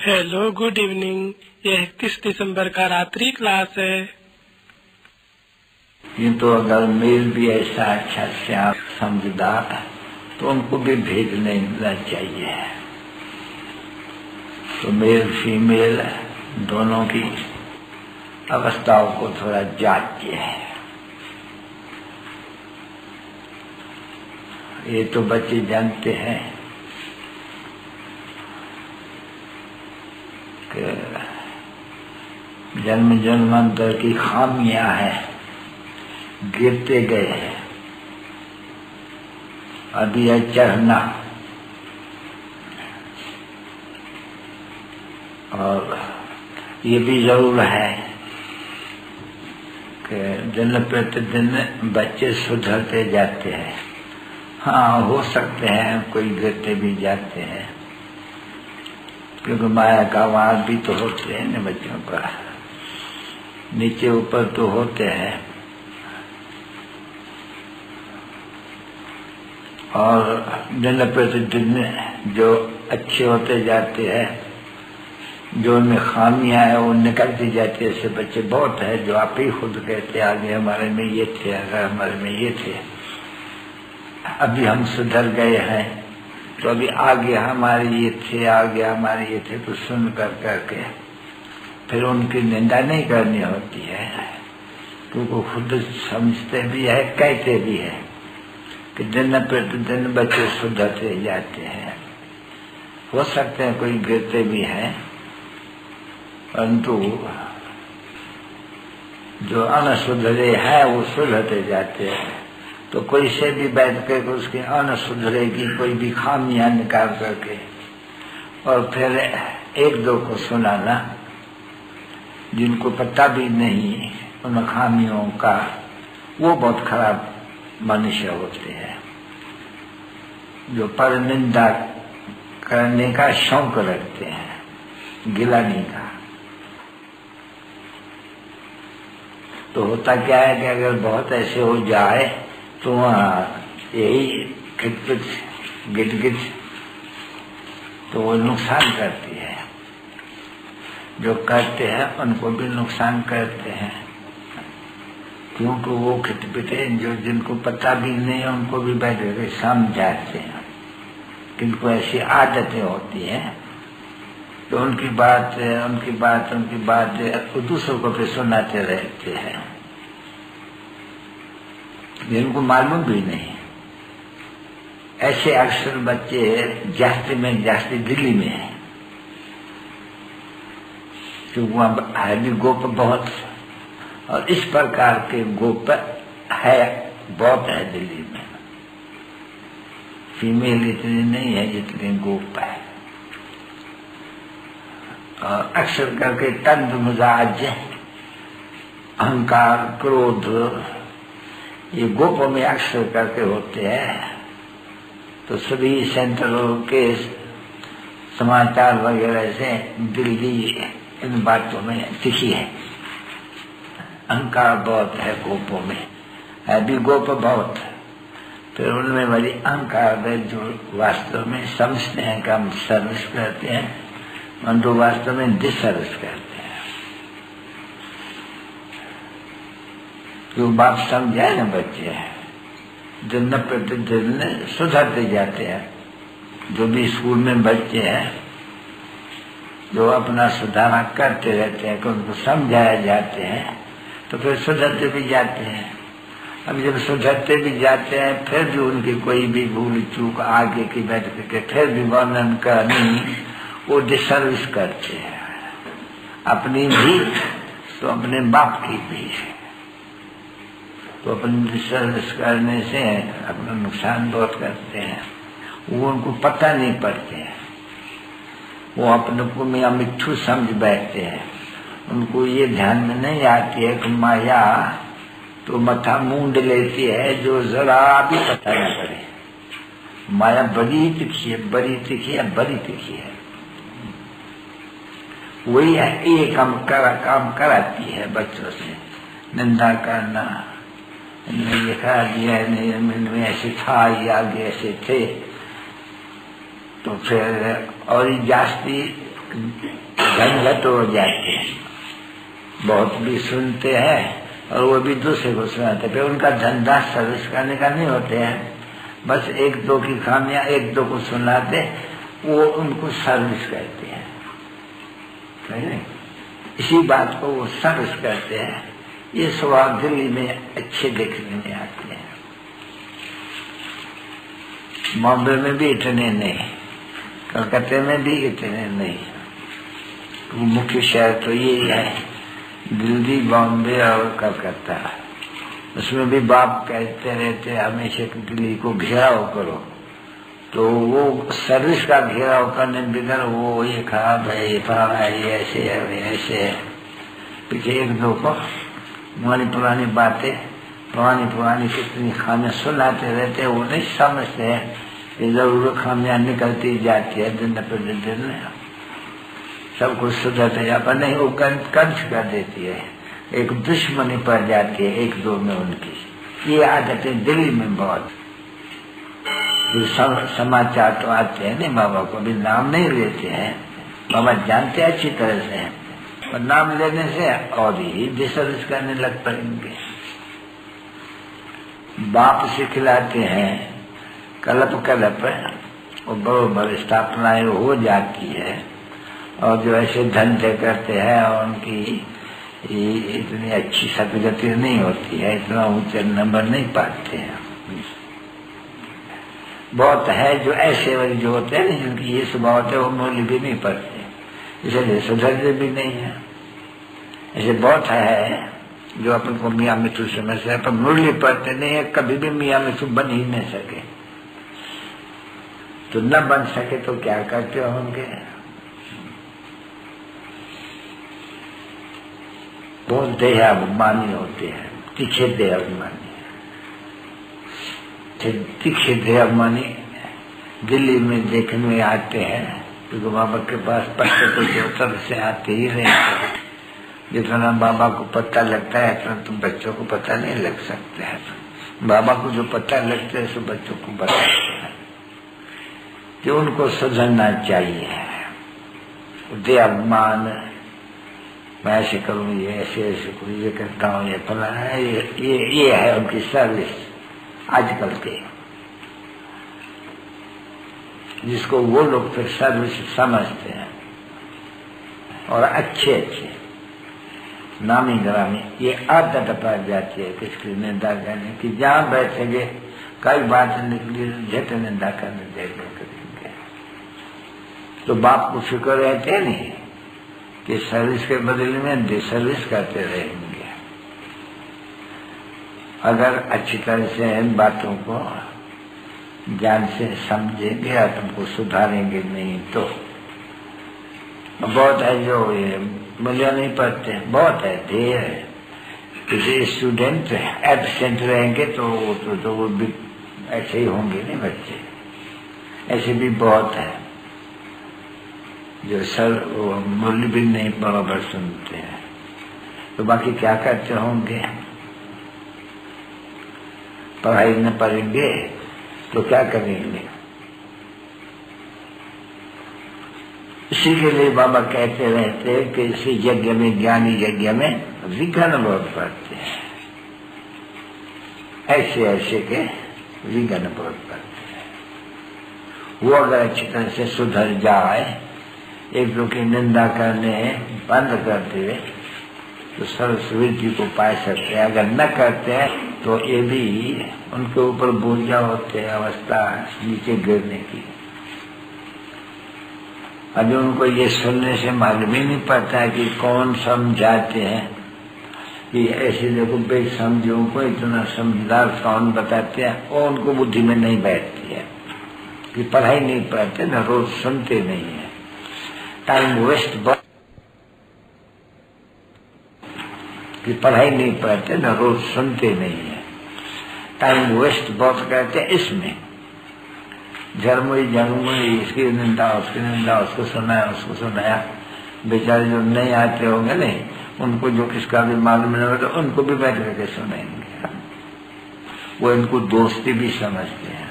Hello, good evening. यह 31 दिसंबर का रात्रि क्लास है। ये तो अगर मेल भी ऐसा अच्छा से आप समझदार तो उनको भी भेज लेना चाहिए। तो मेल फीमेल दोनों की अवस्थाओं को थोड़ा जांचिए। ये तो बच्चे जानते हैं कि जन्म जन्मांतर की खामियां हैं, गिरते गए हैं। अभी है चढ़ना, और ये भी जरूर है कि दिन प्रतिदिन बच्चे सुधरते जाते हैं। हाँ, हो सकते हैं कोई गिरते भी जाते हैं, क्योंकि माया का वार भी तो होते हैं न बच्चों का, नीचे ऊपर तो होते हैं। और दिन प्रतिदिन जो अच्छे होते जाते हैं, जो उनमें खामियां है वो निकलती जाती है। ऐसे बच्चे बहुत है जो आप ही खुद कहते आगे हमारे में ये थे, अगर हमारे में ये थे, अभी हम सुधर गए हैं, तो अभी आगे हमारे ये थे, आगे हमारे ये थे। तो सुन कर करके फिर उनकी निंदा नहीं करनी होती है, क्योंकि खुद समझते भी है, कहते भी है कि दिन प्रतिदिन बच्चे सुधरते जाते हैं। हो सकते हैं कोई गिरते भी हैं, परंतु जो अनसुधरे हैं वो सुधरते जाते हैं। तो कोई से भी बैठ कर उसके अनसुधरे की कोई भी खामियां निकाल करके और फिर एक दो को सुनाना, जिनको पता भी नहीं उन खामियों का, वो बहुत खराब मनुष्य होते हैं, जो पर निंदा करने का शौक रखते हैं, गिलानी का। तो होता क्या है कि अगर बहुत ऐसे हो जाए तो वहाँ यही खिटपिट गिटगिट तो वो नुकसान करती है। जो करते हैं उनको भी नुकसान करते हैं, क्योंकि वो खिटपिटे जो जिनको पता भी नहीं उनको भी बैठ कर समझाते हैं। किनको ऐसी आदतें होती हैं तो उनकी बात दूसरों को फिर सुनाते रहते हैं, जिनको मालूम भी नहीं। ऐसे अक्सर बच्चे जास्ती में जास्ती दिल्ली में है, क्योंकि वहाँ है भी गोप बहुत, और इस प्रकार के गोप है बहुत है दिल्ली में। फीमेल इतनी नहीं है जितने गोप है। और अक्सर करके तंद मिजाज, अहंकार, क्रोध, ये गोपों में अक्सर करके होते हैं। तो सभी सेंट्रल के समाचार वगैरह से दिल्ली इन बातों में तिखी है। अहंकार बहुत है गोपों में, है भी गोप बहुत। फिर उनमें बड़ी अहंकार है, जो वास्तव में समझते हैं कि हम सर्विस करते हैं, और जो वास्तव में डिसर्विस करते हैं। जो बाप समझाए ना बच्चे, दिन प्रतिदिन सुधरते जाते हैं। जो भी स्कूल में बच्चे हैं जो अपना सुधारा करते रहते हैं, कि उनको समझाया जाते हैं, तो फिर सुधरते भी जाते हैं। अब जब सुधरते भी जाते हैं, फिर भी उनकी कोई भी भूल चूक आगे की बैठ करके फिर भी वर्णन करनी, वो डिसर्विस करते हैं, अपनी भी तो अपने बाप की भी। तो अपनी डिसर्विस करने से अपना नुकसान बहुत करते हैं। वो उनको पता नहीं पड़ते हैं, वो अपने को मियाँ मिट्ठू समझ बैठते हैं। उनको ये ध्यान में नहीं आती है कि माया तो मथा मूंड लेती है, जो जरा भी पता न पड़े। माया बड़ी तिखी है, बड़ी तिखी है, बड़ी तिखी है। वही है, ये काम कराती है बच्चों से। निंदा करना, इनमें ये करा दिया, इनमें ऐसे था, ये आगे ऐसे थे। तो फिर और जास्ती झंझट हो जाते हैं, बहुत भी सुनते हैं और वो भी दूसरे को सुनाते हैं। उनका धंधा सर्विस करने का नहीं होते हैं, बस एक दो की खामियां एक दो को सुनाते, वो उनको सर्विस कहते हैं। इसी बात को वो सर्विस करते हैं। ये स्वभाव दिल्ली में अच्छे देखने में आते हैं, बॉम्बे में भी इतने नहीं, कलकत्ते में भी इतने नहीं। तो मुख्य शहर तो यही है, दिल्ली, बॉम्बे और कलकत्ता। उसमें भी बाप कहते रहते हमेशा दिल्ली को घेराव करो, तो वो सर्विस का घेराव करने बिगड़ वो ये खराब है, ये फलाना है, ये ऐसे है, ये ऐसे है। पीछे एक दो को पुरानी पुरानी बातें, पुरानी कितनी खामियां सुनाते रहते, वो नहीं समझते हैं कि जरूर खामियां निकलती जाती है दिन प्रतिदिन, सब कुछ सुधरते जाता नहीं, वो कंच कर देती है, एक दुश्मनी पड़ जाती है एक दो में उनकी। ये आदतें दिल्ली में बहुत। समाचार तो आते हैं नहीं, बाबा को भी नाम नहीं लेते हैं, बाबा जानते अच्छी तरह से हैं, और नाम लेने से और ही डिसर्विस करने लग पड़ेंगे। बाप सिखलाते हैं कलप कलप, और बरोबर स्थापनाएं हो जाती है, और जो ऐसे धंधे करते हैं और उनकी इतनी अच्छी सदगति नहीं होती है, इतना ऊंचे नंबर नहीं पाते हैं। बहुत है जो ऐसे वाले जो होते हैं जिनकी ये स्वभाव होते हैं, वो मूल्य भी नहीं पड़ते, इसलिए सुधरते भी नहीं है। ऐसे बहुत है जो अपन को मियाँ मिठू समझते हैं, पर मूल्य पड़ते नहीं है, कभी भी मियाँ मिठू बन ही नहीं सके। तो न बन सके तो क्या करते होंगे? बहुत देहाभिमानी होते हैं, तीखे देहाभिमानी। तीखे देहाभिमानी दिल्ली में देखने में आते हैं, क्योंकि बाबा के पास पत्ते तो देवतर से आते ही रहते। जितना बाबा को पता लगता है इतना तो बच्चों को पता नहीं लग सकता है। बाबा को जो पता लगता है सो बच्चों को बताते हैं कि उनको सुधरना चाहिए। देहाभिमान, मैं ऐसे करूँ, ये ऐसे ऐसे करूँ, ये करता हूँ, ये फलाना है, ये है उनकी सर्विस आजकल के, जिसको वो लोग फिर सर्विस समझते हैं। और अच्छे अच्छे नामी ग्रामी ये आदत पड़ जाती है किसकी निंदा करने की, जहाँ बैठेंगे कई बात निकली झट निंदा करने देंगे। तो बाप को फिक्र रहते नहीं कि सर्विस के बदले में डिसर्विस करते रहेंगे। अगर अच्छी तरह से इन बातों को ज्ञान से समझेंगे और तुमको सुधारेंगे नहीं तो बहुत है जो ये मूल्य नहीं पढ़ते, बहुत है, ढेर है। किसी स्टूडेंट एब्सेंट रहेंगे तो वो भी ऐसे ही होंगे नहीं बच्चे, ऐसे भी बहुत है जो सर वो मूल्य भी नहीं बराबर सुनते हैं। तो बाकी क्या करते होंगे? पढ़ाई न पढ़ेंगे तो क्या करेंगे? इसी के लिए बाबा कहते रहते हैं कि इसी यज्ञ में, ज्ञानी यज्ञ में विघ्न बहुत पड़ते हैं, ऐसे ऐसे के विघ्न बहुत पड़ते हैं। वो अगर अच्छी तरह से सुधर जाए, एक दो की निंदा करने बंद कर दे तो सरस्वती को पा सकते हैं। अगर न करते हैं तो ये भी उनके ऊपर बोझा होते हैं, अवस्था नीचे गिरने की। अभी उनको ये सुनने से मालूम ही नहीं पड़ता है कि कौन समझाते हैं, कि ऐसे देखो बेसमझों को इतना समझदार कौन बताते हैं, और उनको बुद्धि में नहीं बैठती है कि पढ़ाई नहीं पढ़ते ना, रोज सुनते नहीं है, टाइम वेस्ट बहुत, कि पढ़ाई नहीं पढ़ते ना, रोज सुनते नहीं है, टाइम वेस्ट बहुत करते हैं इसमें। झरमुई इसकी निंदा, उसकी निंदा, उसको सुनाया, बेचारे जो नहीं आते होंगे नहीं, उनको जो किसका भी मालूम नहीं होगा उनको भी बैठ करके सुनेंगे। वो इनको दोस्ती भी समझते हैं,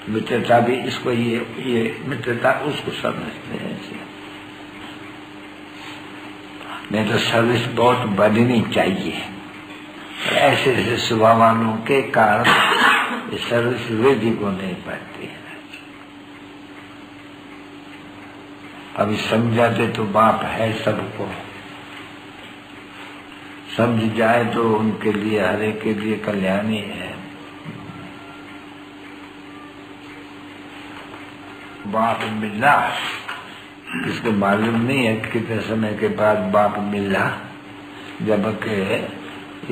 मित्रता भी, इसको ये मित्रता उसको समझते हैं। नहीं तो सर्विस बहुत बढ़नी चाहिए। ऐसे ऐसे स्वभाव वालों के कारण सर्विस वृद्धि को नहीं पाती है। अभी समझाते तो बाप है सबको, समझ जाए तो उनके लिए, हर एक के लिए कल्याणी है। बाप मिला, किसको मालूम नहीं है कितने समय के बाद बाप मिला, जबकि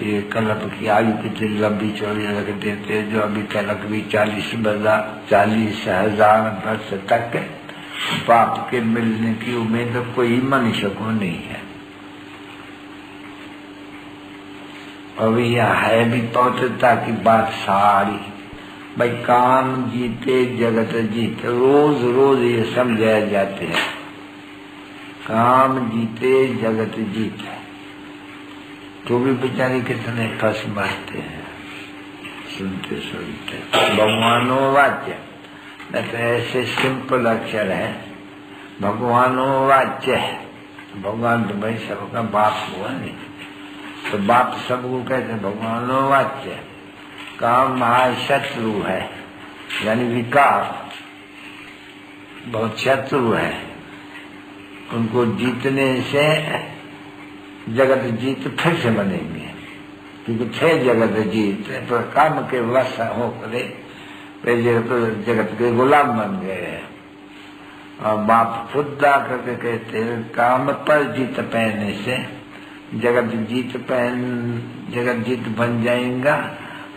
ये कल्प की आयु कितनी लंबी चौड़ी रख देते, जो अभी तक भी 40,000 वर्ष तक बाप के मिलने की उम्मीद कोई मनुष्य को नहीं है। अभी यह है भी पौत्रता की बात सारी, भाई काम जीते जगत जीते, रोज रोज ये समझाए जाते हैं, काम जीते जगत जीते, तो भी बेचारे कितने फंस मारते हैं सुनते सुनते। भगवानो वाच्य, न तो ऐसे सिंपल अक्षर है, भगवानो वाच्य है। भगवान तो भाई सबका बाप हुआ नहीं, तो बाप सबको कहते हैं भगवानो वाच्य। काम महाशत्रु है, यानी विकार बहुत शत्रु है, उनको जीतने से जगत जीत फिर से बनेंगे, क्योंकि थे जगत जीत पर काम के वश होकर जगत के गुलाम बन गए हैं। और बाप खुद आ करके कहते हैं काम पर जीत पहनने से जगत जीत बन जाएगा।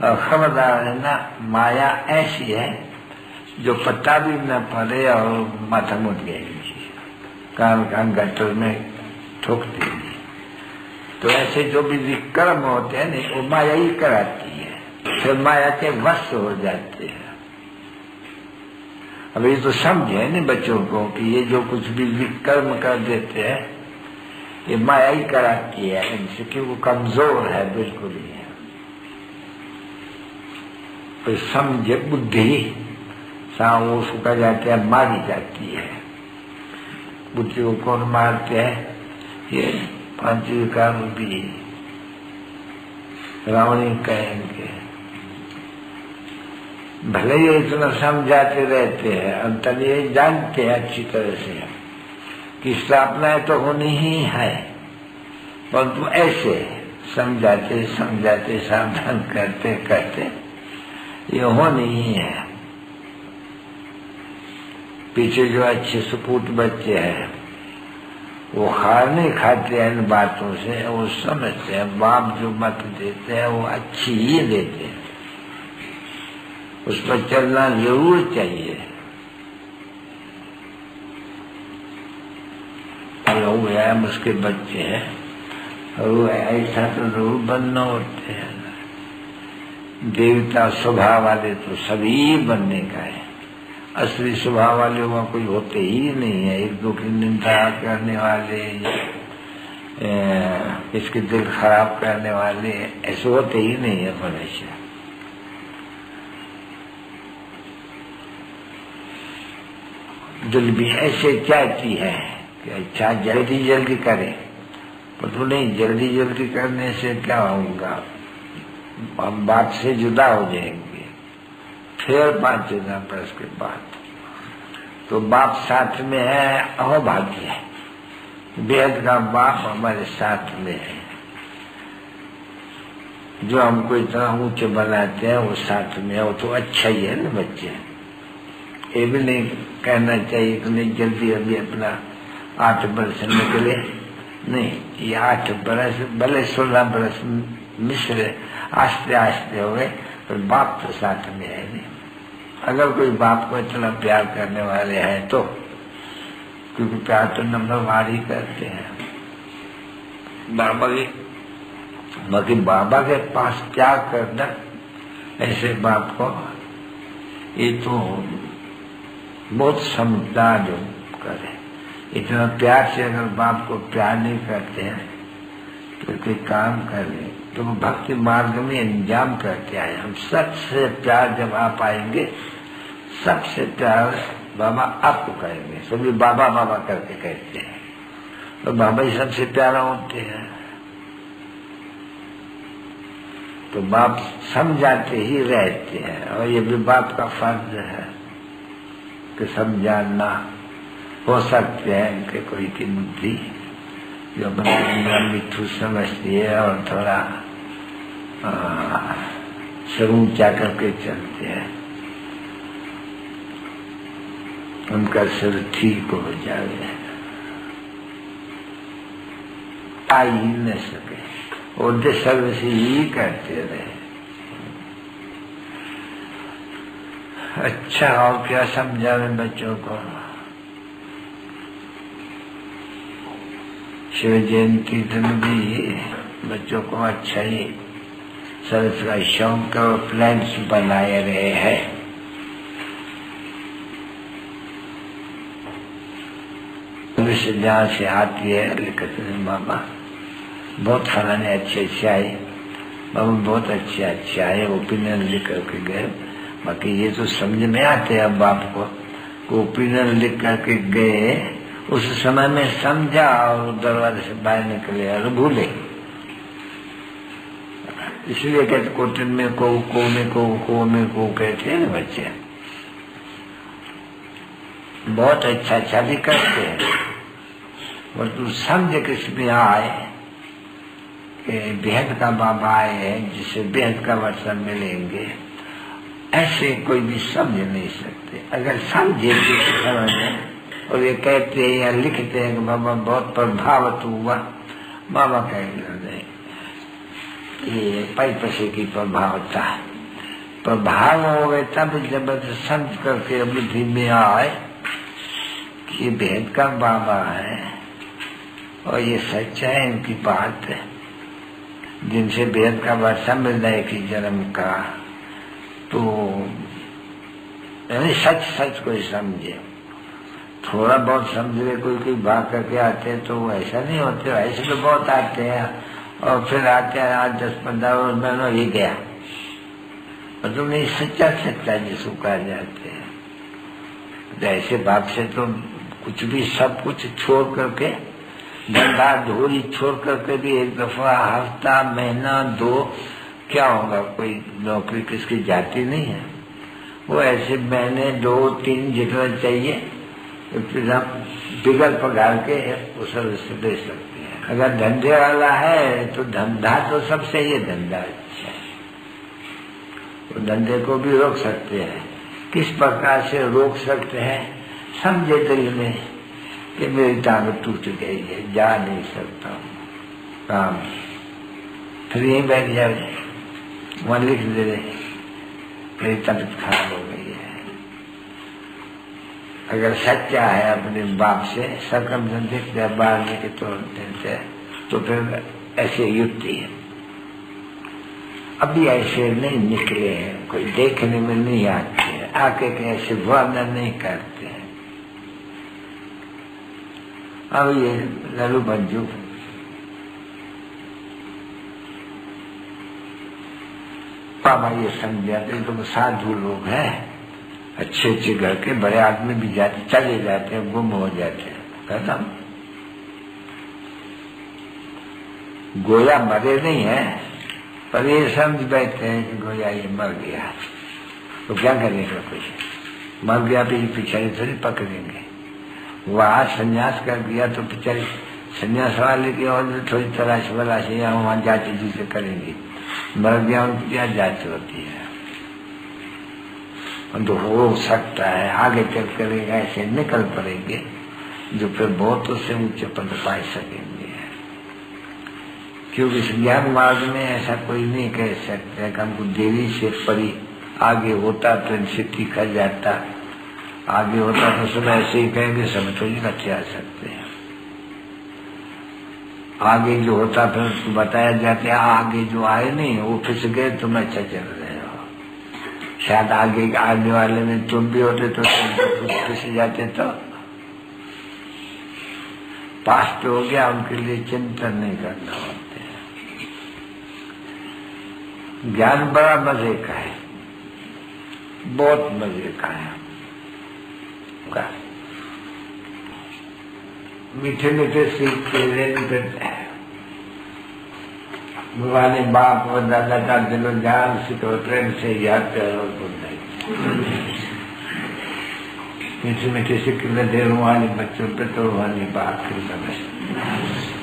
और खबरदार है ना, माया ऐसी है जो पता भी न पड़े और माथा मुड़ जाएगी, कान कान गटर में ठोकती है। तो ऐसे जो भी विक्रम होते हैं नहीं, वो माया ही कराती है, फिर माया के वश हो जाते हैं। अब ये तो समझे नहीं बच्चों को कि ये जो कुछ भी विक्रम कर देते हैं ये माया ही कराती है इनसे, कि वो कमजोर है बिल्कुल ही। तो समझे बुद्धि वो सुखा जाते हैं, मारी जाती है। बुद्धि को कौन मारते हैं? ये पांच विकार भी रावणी कहेंगे। भले ही इतना समझाते रहते हैं, अंतर ये जानते हैं अच्छी तरह से कि स्थापना तो होनी ही है, परंतु ऐसे समझाते समझाते सावधान करते करते ये होनी ही है। पीछे जो अच्छे सुपूत बच्चे हैं वो हार नहीं खाते हैं इन बातों से, वो समझते हैं बाप जो मत देते हैं वो अच्छी ही देते हैं, उस पर चलना जरूर चाहिए। वो है उसके बच्चे हैं और वो ऐसा तो जरूर बनना होते हैं। देवता स्वभाव वाले तो सभी बनने का है, असली स्वभाव वाले वहाँ कोई होते ही नहीं है। एक दो की निंदा करने वाले, इसके दिल खराब करने वाले ऐसे होते ही नहीं है मनुष्य। दिल भी ऐसे चाहती है कि अच्छा जल्दी जल्दी करे, पर तो नहीं, जल्दी जल्दी करने से क्या होगा, हम बाप से जुदा हो जाएंगे। फिर 5,000 वर्ष के बाद तो बाप साथ में है, अहोभाग्य है, बेहद का बाप हमारे साथ में है। जो हमको इतना ऊंचे बनाते हैं वो साथ में है, वो तो अच्छा ही है ना बच्चे। ये भी नहीं कहना चाहिए कि नहीं जल्दी अभी अपना 8 वर्ष निकले, नहीं, ये 8 वर्ष भले 16 वर्ष मिश्र आस्ते आस्ते हो गए, पर बाप तो साथ में है नहीं। अगर कोई बाप को इतना प्यार करने वाले हैं तो, क्योंकि प्यार तो नंबरवार ही करते हैं बाबा की, बाकी बाबा के पास क्या करना ऐसे बाप को, ये तो बहुत समझदार जो करे। इतना प्यार से अगर बाप को प्यार नहीं करते हैं तो कोई काम कर ले तो वो भक्ति मार्ग में इंजाम करते आए। हम सबसे प्यार जब आप आएंगे, सबसे प्यार बाबा आपको करेंगे, सभी बाबा बाबा करके कहते हैं। तो बाबा ही सबसे प्यारा होते हैं। तो बाप समझाते ही रहते हैं, और ये भी बाप का फर्ज है कि समझाना। हो सकते हैं कि कोई की बुद्धि जो बंदा मिठू समझती है और थोड़ा सिर ऊंचा करके चलते हैं, उनका सिर ठीक हो जाए, आ ही न सके, उद्देश्य सर्व से ही करते रहे। अच्छा, और क्या समझावे बच्चों को? शिव जयंती दिन भी बच्चों को अच्छा ही सरस का शौक और प्लान्स बनाए रहे हैं। जहाँ से आती है लिखते हैं बाबा बहुत फलाने अच्छे आए, बाबा बहुत अच्छे आए, ओपिनियन लिख करके गए। बाकी ये तो समझ में आते हैं अब बाप को, ओपिनियन लिख करके गए, उस समय में समझा और दरवाजे से बाहर निकले और भूले। इसलिए कहते कोटन में को में को कहते हैं ना बच्चे, बहुत अच्छा भी करते हैं, और तू समझ किसमें आए कि बेहद का बाबा आए हैं जिससे बेहद का वर्षा मिलेंगे, ऐसे कोई भी समझ नहीं सकते। अगर समझे समझे और ये कहते हैं या लिखते हैं कि बाबा बहुत प्रभावित हुआ, बाबा कहेंगे ये पाई पसे की प्रभावता है, प्रभाव हो गए तब जबरदस्त समझ करके बुद्धि में आए कि बेहद का बाबा है और ये सच्चा है इनकी बात है, जिनसे बेहद का वर्षा मिल जाए कि जन्म का, तो यानी सच को ही समझे। थोड़ा बहुत समझ ले, कोई भाग करके आते हैं तो ऐसा नहीं होते, ऐसे तो बहुत आते हैं और फिर आते हैं 8-10-15 महीनों ही गया, मतलब नहीं सच्चा जिसको कहा जाते हैं। तो ऐसे बाप से तो कुछ भी सब कुछ छोड़ करके, धंधा धोरी छोड़ करके भी एक दफा हफ्ता महीना 2 क्या होगा, कोई नौकरी किसकी जाती नहीं है, वो ऐसे महीने 2-3 जितना चाहिए फिर आप बिगड़ पगार के वो सर्विस दे सकते हैं। अगर धंधे वाला है तो धंधा तो सबसे ही धंधा अच्छा है, तो धंधे को भी रोक सकते हैं। किस प्रकार से रोक सकते हैं? समझे दिल में कि मेरी टांग टूट गई है, जा नहीं सकता हूँ काम, फिर यहीं बैठ जाए, वहां लिख दे रहे मेरी तबीयत खराब हो गई है। अगर सच्चा है अपने बाप से सकम दिख जाए बाहर के तौर से, तो फिर ऐसे युक्ति है। अभी ऐसे नहीं निकले हैं, कोई देखने में नहीं आते हैं, आके ऐसे वर्णन नहीं करते हैं। अब ये लल्लू बंजू बाबा ये समझाते तो साधु लोग हैं, अच्छे घर के बड़े आदमी भी जाते, चले जाते हैं, गुम हो जाते हैं, कहता गोया मरे नहीं है, पर ये समझ बैठते हैं कि गोया ये मर गया, तो क्या करेगा कोई, मर गया भी पिछाड़ी थोड़ी पकड़ेंगे। वहां संन्यास कर दिया तो पिछाड़ी संन्यास वाले की और थोड़ी तलाश वलाशी या वहां जाति जिसे करेंगे, मर गया उनकी क्या जाति होती है। तो हो सकता है आगे चल करेगा ऐसे निकल पड़ेंगे जो फिर बहुत उससे ऊंचे पद पा सकेंगे, क्योंकि ज्ञान मार्ग में ऐसा कोई नहीं कह सकता कि हमको देरी से परी आगे होता तो इनसे तीखा जाता, आगे होता तो सब ऐसे ही कहेंगे, सब थोड़ी रखे आ सकते हैं। आगे जो होता फिर बताया जाता है, आगे जो आए नहीं वो फिस गए, तुम अच्छा चल रहे हो, शायद आगे आने वाले में तुम भी होते तो तुम फिस जाते, तो पास पे हो गया, उनके लिए चिंतन नहीं करना होते। ज्ञान बड़ा मजे का है, बहुत मजे का है। मीठे मीठे सीख के लेने पे भगवान बाप और दादा का दिलो जान सिखो प्रेम से याद प्यार और बुद्ध मीठे मीठे सिक्के दे रूहानी बच्चों पे तो रूहानी बात कर